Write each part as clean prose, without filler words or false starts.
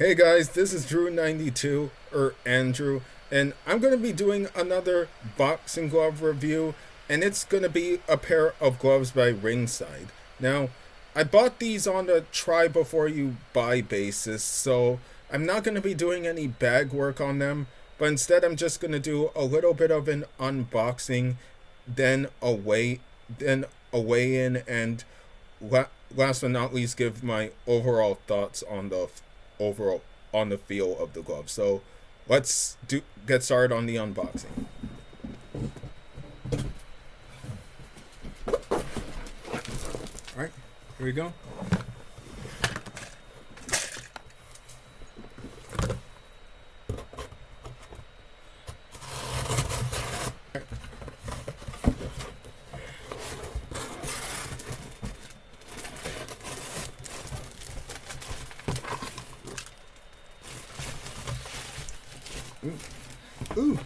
Hey guys, this is Drew92 or Andrew, and I'm going to be doing another boxing glove review, and it's going to be a pair of gloves by Ringside. Now, I bought these on a try before you buy basis, so I'm not going to be doing any bag work on them, but instead I'm just going to do a little bit of an unboxing, then a weigh in, and last but not least, give my overall thoughts on the overall on the feel of the glove. So let's get started on the unboxing. All right, here we go. Ooh.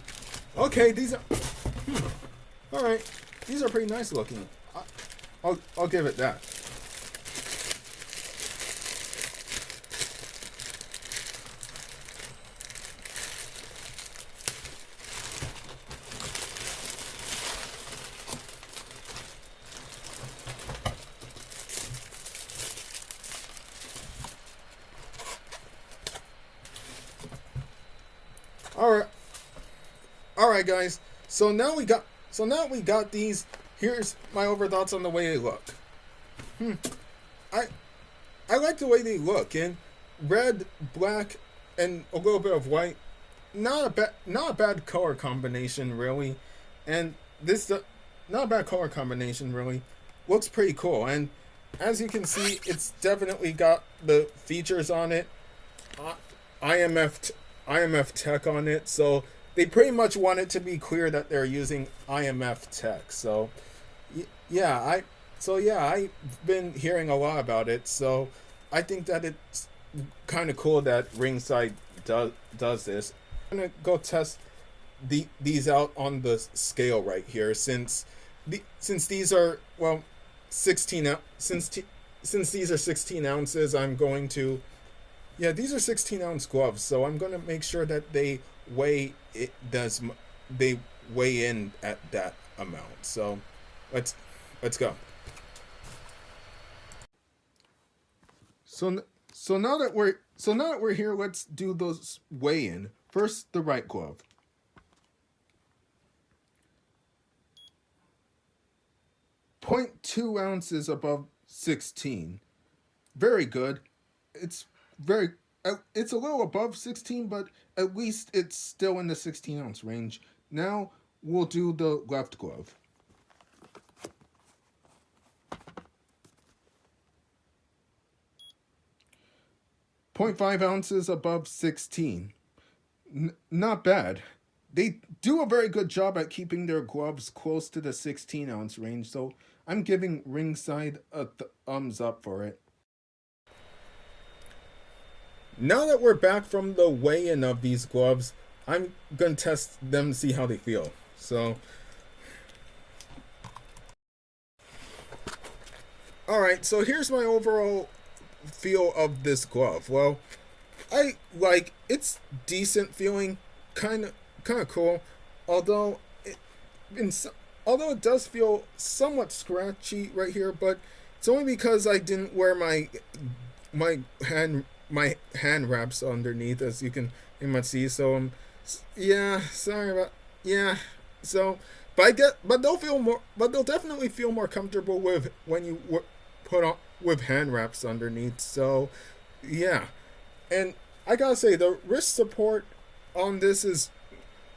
Okay, these are. All right, these are pretty nice looking. I'll give it that. All right, guys. So now we got these. Here's my over thoughts on the way they look. I I like the way they look in red, black, and a little bit of white. Not a bad color combination really, and this not a bad color combination really. Looks pretty cool, and as you can see, it's definitely got the features on it. IMF tech on it, so they pretty much want it to be clear that they're using IMF tech. So yeah, I've been hearing a lot about it, so I think that it's kind of cool that Ringside does this. I'm gonna go test these out on the scale right here, since these are 16 since these are 16 ounces. I'm going to these are 16-ounce gloves, so I'm gonna make sure that they they weigh in at that amount. So let's go. So now that we're here, let's do those weigh in. First, the right glove. 0.2 ounces above 16. Very good. It's very it's a little above 16, but at least it's still in the 16-ounce range. Now we'll do the left glove. 0.5 ounces above 16. Not bad. They do a very good job at keeping their gloves close to the 16-ounce range, so I'm giving Ringside a thumbs up for it. Now that we're back from the weigh-in of these gloves, I'm going to test them to see how they feel. So, alright, so here's my overall feel of this glove. Well, it's decent feeling, kind of cool, although although it does feel somewhat scratchy right here, but it's only because I didn't wear my hand wraps underneath, as you can pretty much see. So sorry about so but they'll definitely feel more comfortable with when you put on with hand wraps underneath. So yeah, and I gotta say the wrist support on this is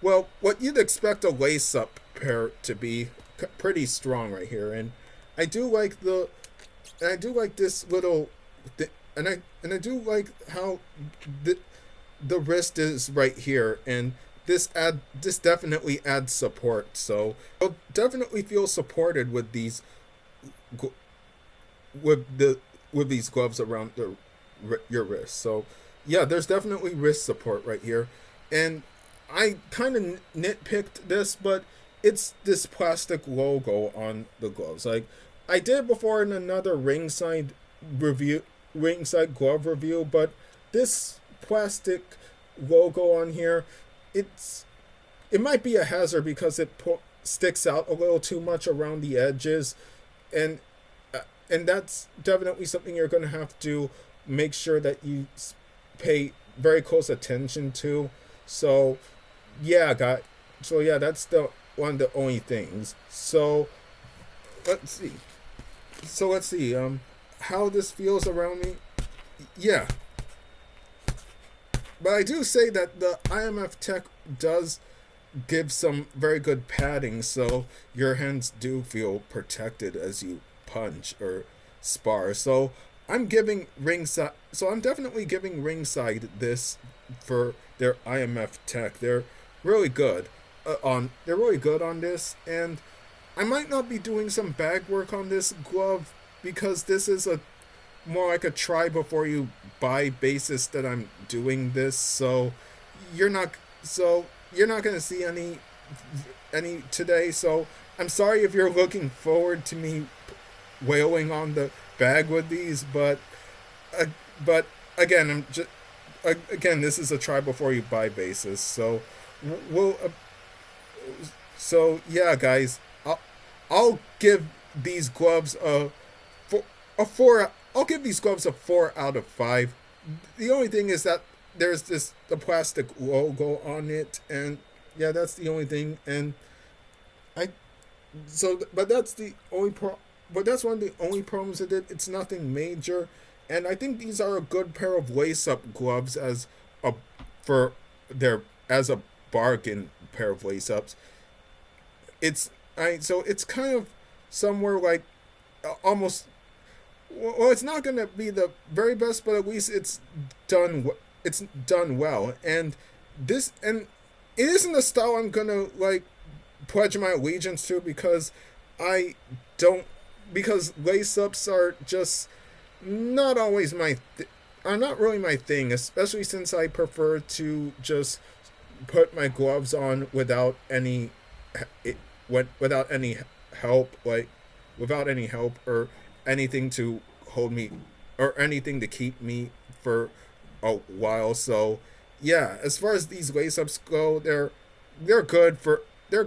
what you'd expect a lace up pair to be, pretty strong right here. And I do like this little and I do like how the wrist is right here, and this definitely adds support. So you'll definitely feel supported with these gloves around your wrist. So yeah, there's definitely wrist support right here. And I kind of nitpicked this, but it's this plastic logo on the gloves. Like I did before in another ringside glove review, but this plastic logo on here, it might be a hazard because it sticks out a little too much around the edges, and that's definitely something you're going to have to make sure that you pay very close attention to. So yeah, that's the one of the only things. So let's see. How this feels around me. Yeah. But I do say that the IMF tech does give some very good padding, so your hands do feel protected as you punch or spar. So I'm definitely giving Ringside this for their IMF tech. They're really good on this, and I might not be doing some bag work on this glove because this is a more like a try before you buy basis that I'm doing this. So you're not gonna see any today. So I'm sorry if you're looking forward to me wailing on the bag with these, but again, this is a try before you buy basis. So yeah, guys, I'll give these gloves a 4. I'll give these gloves a 4 out of 5. The only thing is that there's the plastic logo on it, and yeah, that's the only thing. And but that's one of the only problems with it. It's nothing major, and I think these are a good pair of lace-up gloves as a bargain pair of lace-ups. It's kind of somewhere like almost. Well, it's not gonna be the very best, but at least it's done well. And it isn't a style I'm gonna like pledge my allegiance to because lace ups are just not always are not really my thing, especially since I prefer to just put my gloves on without any help or anything to hold me or anything to keep me for a while. So yeah, as far as these lace-ups go, they're good for their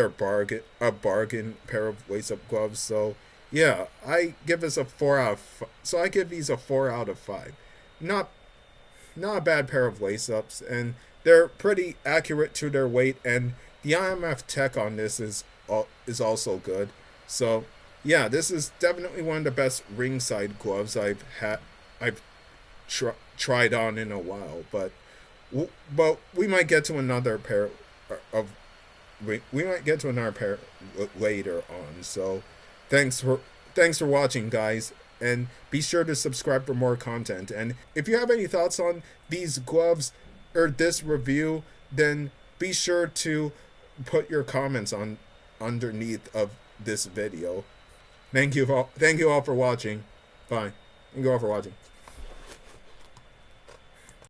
bargain pair of lace-up gloves. So yeah, I give this a 4 out of so I give these a 4 out of 5. Not a bad pair of lace-ups, and they're pretty accurate to their weight, and the IMF tech on this is also good. So yeah, this is definitely one of the best Ringside gloves I've tried on in a while. But we might get to another pair later on. So thanks for watching, guys, and be sure to subscribe for more content. And if you have any thoughts on these gloves or this review, then be sure to put your comments on underneath of this video. Thank you all for watching. Bye. Thank you all for watching.